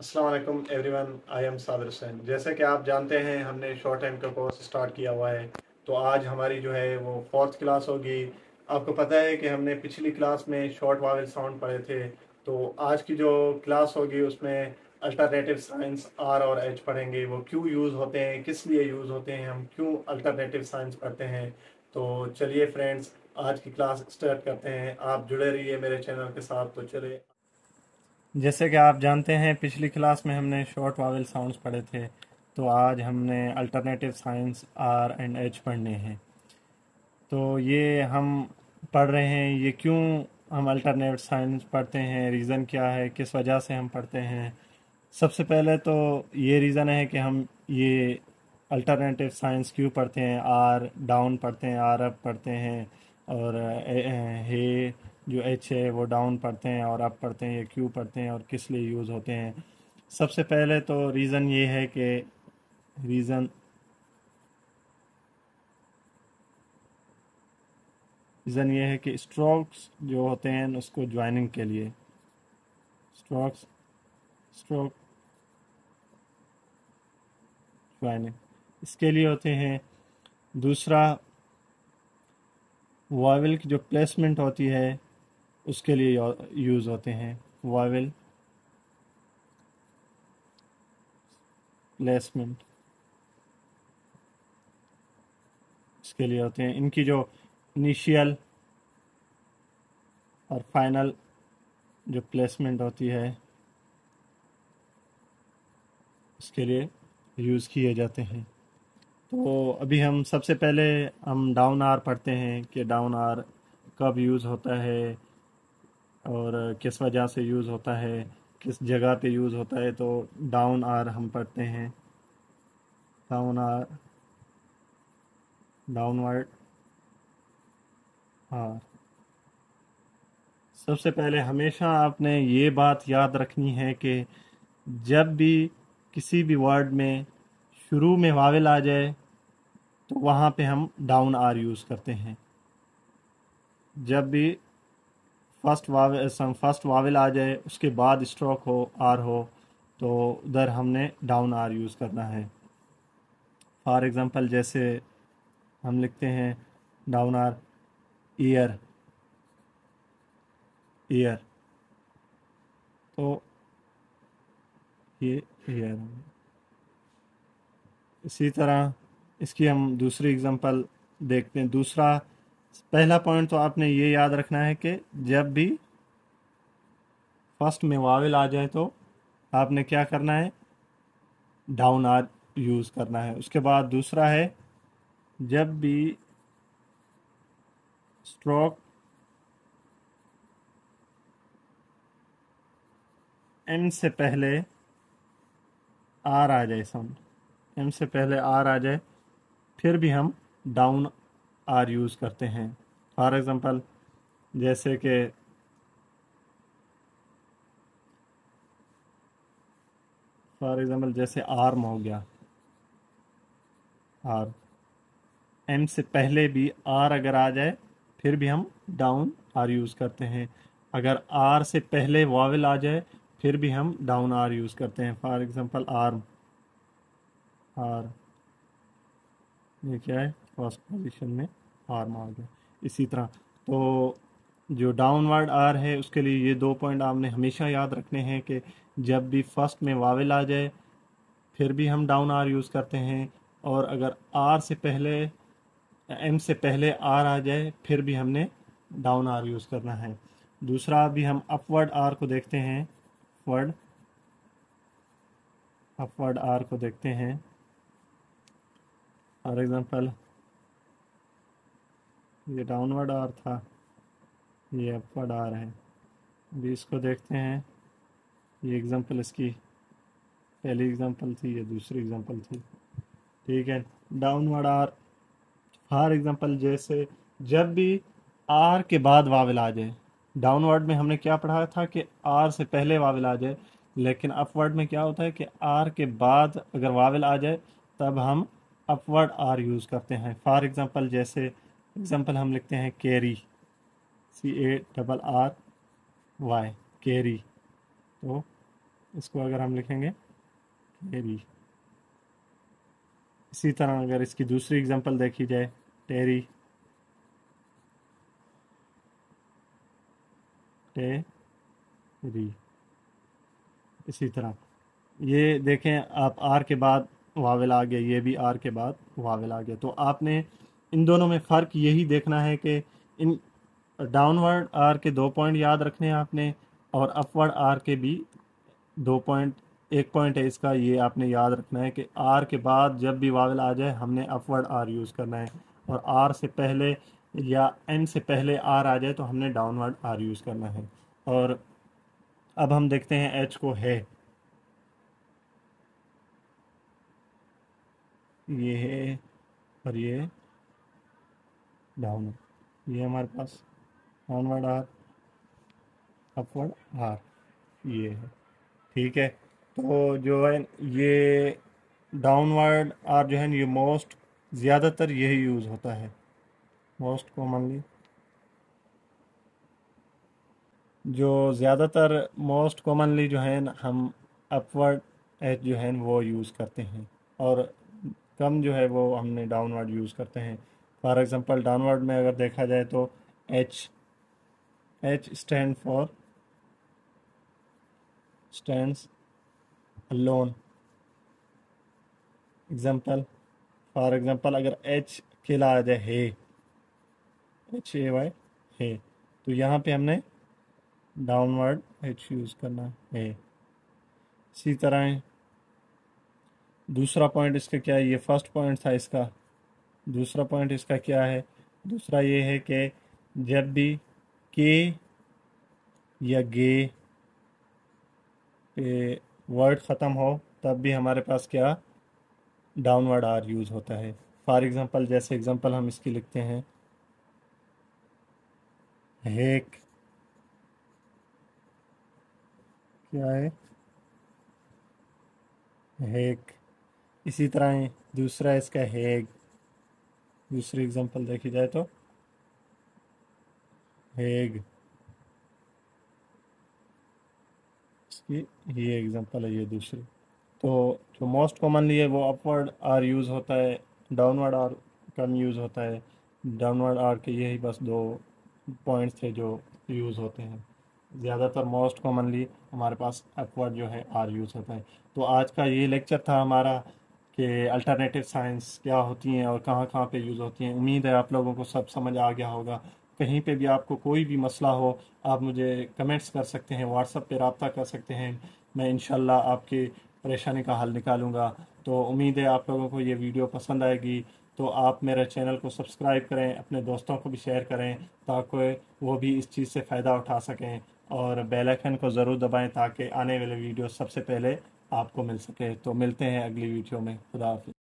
अस्सलाम वालेकुम everyone, I am Sabir Hussain. जैसे कि आप जानते हैं हमने शॉर्ट हैंड का कोर्स स्टार्ट किया हुआ है। तो आज हमारी जो है वो फोर्थ क्लास होगी। आपको पता है कि हमने पिछली क्लास में शॉर्ट वावल साउंड पढ़े थे। तो आज की जो क्लास होगी उसमें अल्टरनेटिव साइंस आर और एच पढ़ेंगे। वो क्यों यूज़ होते हैं, किस लिए यूज़ होते हैं, हम क्यों अल्टरनेटिव साइंस पढ़ते हैं। तो चलिए फ्रेंड्स, आज की क्लास स्टार्ट करते हैं। आप जुड़े रहिए मेरे चैनल के साथ। तो चलिए, जैसे कि आप जानते हैं पिछली क्लास में हमने शॉर्ट वावेल साउंड्स पढ़े थे। तो आज हमने alternative science R and H पढ़ने हैं। तो ये हम पढ़ रहे हैं, ये क्यों हम अल्टरनेटिव साइंस पढ़ते हैं, रीज़न क्या है, किस वजह से हम पढ़ते हैं। सबसे पहले तो ये रीज़न है कि हम ये अल्टरनेटिव साइंस क्यों पढ़ते हैं। आर डाउन पढ़ते हैं, आर अप पढ़ते हैं, और हे जो एच है वो डाउन पढ़ते हैं और अप पढ़ते हैं। ये क्यों पढ़ते हैं और किस लिए यूज़ होते हैं। सबसे पहले तो रीज़न रीज़न ये है कि स्ट्रोक्स जो होते हैं उसको ज्वाइनिंग के लिए, स्ट्रोक्स स्ट्रोक ज्वाइनिंग इसके लिए होते हैं। दूसरा, वावेल की जो प्लेसमेंट होती है उसके लिए यूज़ होते हैं। वावेल प्लेसमेंट इसके लिए होते हैं। इनकी जो इनिशियल और फाइनल जो प्लेसमेंट होती है इसके लिए यूज़ किए जाते हैं। तो अभी हम सबसे पहले हम डाउन आर पढ़ते हैं कि डाउन आर कब यूज़ होता है और किस वजह से यूज़ होता है, किस जगह पे यूज़ होता है। तो डाउन आर हम पढ़ते हैं। Down R, downward R. सबसे पहले हमेशा आपने ये बात याद रखनी है कि जब भी किसी भी वर्ड में शुरू में वावेल आ जाए तो वहाँ पे हम डाउन आर यूज़ करते हैं। जब भी फर्स्ट वावेल आ जाए उसके बाद स्ट्रोक हो, आर हो, तो उधर हमने डाउन आर यूज़ करना है। फॉर एग्ज़ाम्पल जैसे हम लिखते हैं डाउन आर, ईयर, ईयर। तो ये ईयर। इसी तरह इसकी हम दूसरी एग्जांपल देखते हैं। दूसरा, पहला पॉइंट तो आपने ये याद रखना है कि जब भी फर्स्ट में वावेल आ जाए तो आपने क्या करना है, डाउन आर यूज़ करना है। उसके बाद दूसरा है, जब भी स्ट्रोक एम से पहले आर आ जाए, साउंड एम से पहले आर आ जाए, फिर भी हम डाउन आर यूज़ करते हैं। फॉर एग्ज़ाम्पल जैसे कि जैसे आर्म हो गया, आर, एम से पहले भी आर अगर आ जाए फिर भी हम डाउन आर यूज़ करते हैं। अगर आर से पहले वावेल आ जाए फिर भी हम डाउन आर यूज़ करते हैं। फॉर एग्जांपल आर्म, आर, ये क्या है, फर्स्ट पोजीशन में आर्म आ गया। इसी तरह तो जो डाउनवर्ड आर है उसके लिए ये दो पॉइंट आपने हमेशा याद रखने हैं कि जब भी फर्स्ट में वावेल आ जाए फिर भी हम डाउन आर यूज़ करते हैं, और अगर आर से पहले, एम से पहले आर आ जाए फिर भी हमने डाउन आर यूज़ करना है। दूसरा, अभी हम अपवर्ड आर को देखते हैं। वर्ड अपवर्ड आर को देखते हैं। फॉर एग्जांपल ये डाउनवर्ड आर था, ये अपवर्ड आर है। अभी इसको देखते हैं। ये एग्जांपल इसकी पहली एग्जांपल थी, ये दूसरी एग्जांपल थी। ठीक है, डाउनवर्ड आर। फॉर एग्जांपल जैसे जब भी आर के बाद वावेल आ जाए, डाउनवर्ड में हमने क्या पढ़ा था कि आर से पहले वावेल आ जाए, लेकिन अपवर्ड में क्या होता है कि आर के बाद अगर वावेल आ जाए तब हम अपवर्ड आर यूज़ करते हैं। फॉर एग्जांपल जैसे एग्जांपल हम लिखते हैं कैरी, CARRY, कैरी। तो इसको अगर हम लिखेंगे टेरी। इसी तरह अगर इसकी दूसरी एग्जांपल देखी जाए, टेरी, टेरी, इसी तरह ये देखें आप, आर के बाद वावेल आ गया, ये भी आर के बाद वावेल आ गया। तो आपने इन दोनों में फ़र्क यही देखना है कि इन डाउनवर्ड आर के 2 पॉइंट याद रखने हैं आपने, और अपवर्ड आर के भी 2 पॉइंट, एक पॉइंट है इसका, ये आपने याद रखना है कि आर के बाद जब भी वावेल आ जाए हमने अपवर्ड आर यूज़ करना है, और आर से पहले या एन से पहले आर आ जाए तो हमने डाउनवर्ड आर यूज़ करना है। और अब हम देखते हैं एच को है, ये है और ये डाउन, ये हमारे पास डाउनवर्ड आर, अपवर्ड आर, ये है। ठीक है, तो जो है ये डाउनवर्ड आर जो है ये मोस्ट ज़्यादातर यही यूज़ होता है, मोस्ट कॉमनली जो ज़्यादातर मोस्ट कॉमनली जो है हम अपवर्ड एच जो है वो यूज़ करते हैं, और कम जो है वो हमने डाउनवर्ड यूज़ करते हैं। फॉर एग्ज़ाम्पल डाउनवर्ड में अगर देखा जाए तो H, H stand for, stands alone. Example, for example अगर एच अकेला आ जाए, है, एच ए वाई, है, तो यहाँ पे हमने डाउनवर्ड एच यूज़ करना है। इसी तरह दूसरा पॉइंट इसका क्या है, ये फर्स्ट पॉइंट था इसका, दूसरा पॉइंट इसका क्या है, दूसरा ये है कि जब भी के या गे पे वर्ड ख़त्म हो तब भी हमारे पास क्या, डाउनवर्ड आर यूज़ होता है। फॉर एग्ज़ाम्पल, जैसे एग्ज़ाम्पल हम इसकी लिखते हैं, हेक, क्या है, हेक। इसी तरह दूसरा इसका हेग, दूसरी एग्जांपल देखी जाए तो हेग, इसकी ये एग्जांपल है, ये दूसरी। तो जो मोस्ट कॉमनली है वो अपवर्ड आर यूज़ होता है, डाउनवर्ड आर कम यूज़ होता है। डाउनवर्ड आर के यही बस 2 पॉइंट्स थे जो यूज़ होते हैं। ज़्यादातर मोस्ट कॉमनली हमारे पास अपवर्ड जो है आर यूज़ होता है। तो आज का ये लेक्चर था हमारा कि अल्टरनेटिव साइंस क्या होती हैं और कहाँ कहाँ पे यूज़ होती हैं। उम्मीद है आप लोगों को सब समझ आ गया होगा। कहीं पे भी आपको कोई भी मसला हो आप मुझे कमेंट्स कर सकते हैं, व्हाट्सएप पे रब्ता कर सकते हैं, मैं इंशाल्लाह आपकी परेशानी का हल निकालूंगा। तो उम्मीद है आप लोगों को ये वीडियो पसंद आएगी। तो आप मेरे चैनल को सब्सक्राइब करें, अपने दोस्तों को भी शेयर करें ताकि वो भी इस चीज़ से फ़ायदा उठा सकें, और बेल आइकन को ज़रूर दबाएं ताकि आने वाले वीडियो सबसे पहले आपको मिल सके। तो मिलते हैं अगली वीडियो में। खुदा हाफिज़।